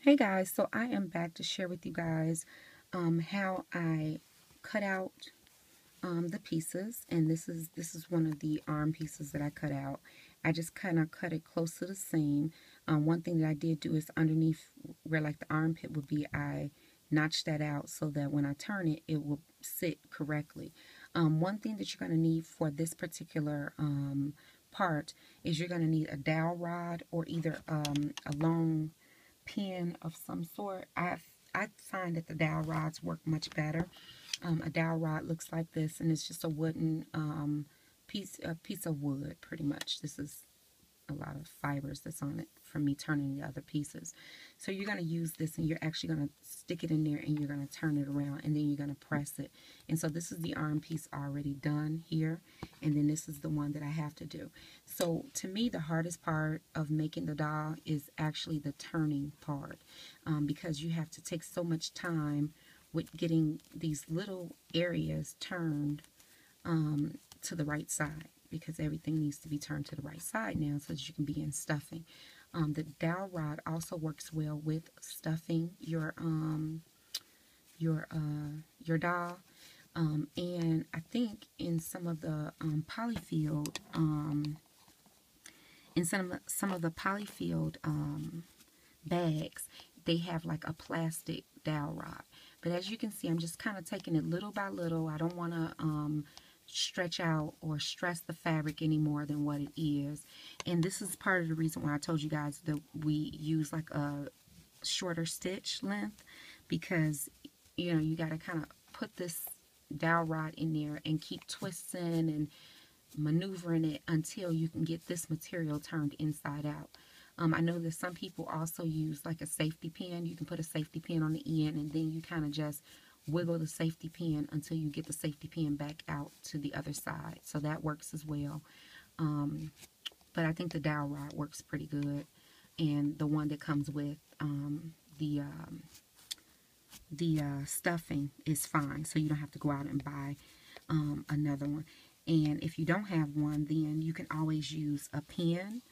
Hey guys, so I am back to share with you guys how I cut out the pieces, and this is one of the arm pieces that I cut out. I just kind of cut it close to the seam. One thing that I did do is underneath where like the armpit would be, I notched that out so that when I turn it, it will sit correctly. One thing that you're going to need for this particular part is you're going to need a dowel rod or either a long pin of some sort. I find that the dowel rods work much better. A dowel rod looks like this, and it's just a wooden a piece of wood, pretty much. This is a lot of fibers that's on it from me turning the other pieces. So you're going to use this, and you're actually going to stick it in there, and you're going to turn it around, and then you're going to press it. And so this is the arm piece already done here, and then this is the one that I have to do. So to me, the hardest part of making the doll is actually the turning part, because you have to take so much time with getting these little areas turned to the right side, because everything needs to be turned to the right side now so that you can begin stuffing. The dowel rod also works well with stuffing your doll. And I think in some of the polyfield bags, they have like a plastic dowel rod. But as you can see, I'm just kind of taking it little by little. I don't want to stretch out or stress the fabric any more than what it is. And this is part of the reason why I told you guys that we use like a shorter stitch length, because you know you got to kind of put this dowel rod in there and keep twisting and maneuvering it until you can get this material turned inside out. I know that some people also use like a safety pin. You can put a safety pin on the end, and then you kind of just wiggle the safety pin until you get the safety pin back out to the other side. So that works as well. But I think the dowel rod works pretty good. And the one that comes with the stuffing is fine. So you don't have to go out and buy another one. And if you don't have one, then you can always use a pin.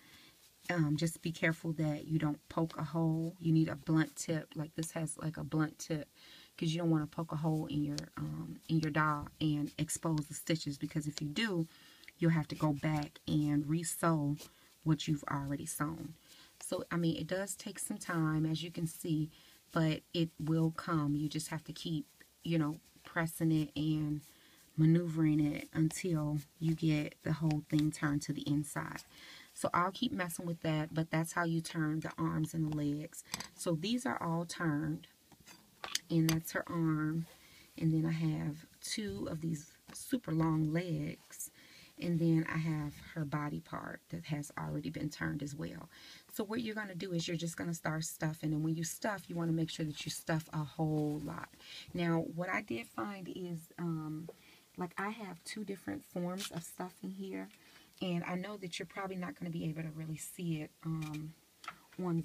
Just be careful that you don't poke a hole. You need a blunt tip. Like this has like a blunt tip, because you don't want to poke a hole in your doll and expose the stitches, because if you do, you'll have to go back and re-sew what you've already sewn. So I mean, it does take some time, as you can see, but it will come. You just have to keep, you know, pressing it and maneuvering it until you get the whole thing turned to the inside. So I'll keep messing with that, but that's how you turn the arms and the legs. So these are all turned, and that's her arm. And then I have two of these super long legs, and then I have her body part that has already been turned as well. So what you're going to do is you're just going to start stuffing, and when you stuff, you want to make sure that you stuff a whole lot. Now, what I did find is, like I have two different forms of stuffing here. And I know that you're probably not going to be able to really see it on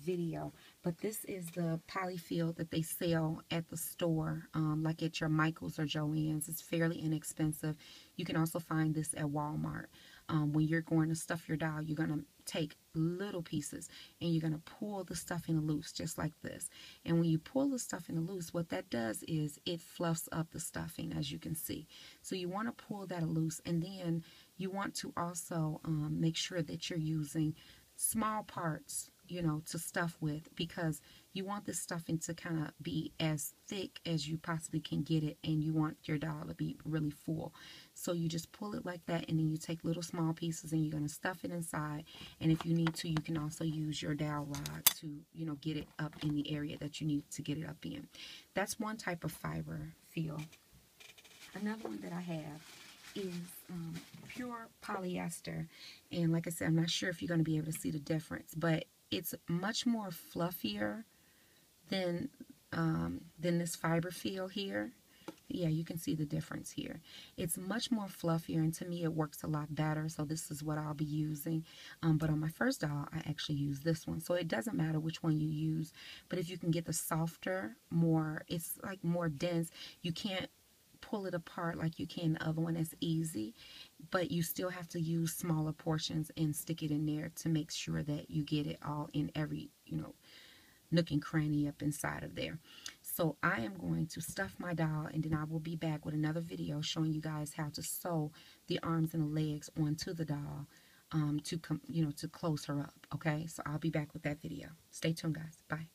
video, but this is the polyfield that they sell at the store, like at your Michael's or Joann's. It's fairly inexpensive. You can also find this at Walmart. When you're going to stuff your doll, you're going to take little pieces and you're going to pull the stuffing loose just like this. And when you pull the stuffing loose, what that does is it fluffs up the stuffing, as you can see. So you want to pull that loose, and then you want to also make sure that you're using small parts, you know, to stuff with, because you want this stuffing to kind of be as thick as you possibly can get it, and you want your doll to be really full. So you just pull it like that, and then you take little small pieces and you're going to stuff it inside. And if you need to, you can also use your dowel rod to, you know, get it up in the area that you need to get it up in. That's one type of fiber feel. Another one that I have is pure polyester, and like I said, I'm not sure if you're going to be able to see the difference, but it's much more fluffier than this fiber feel here. Yeah, you can see the difference here. It's much more fluffier, and to me it works a lot better, so this is what I'll be using. But on my first doll, I actually use this one, so it doesn't matter which one you use, but if you can get the softer, more, it's like more dense, you can't pull it apart like you can the other one as easy, but you still have to use smaller portions and stick it in there to make sure that you get it all in every, you know, nook and cranny up inside of there. So I am going to stuff my doll, and then I will be back with another video showing you guys how to sew the arms and the legs onto the doll to close her up. Okay, so I'll be back with that video. Stay tuned, guys. Bye.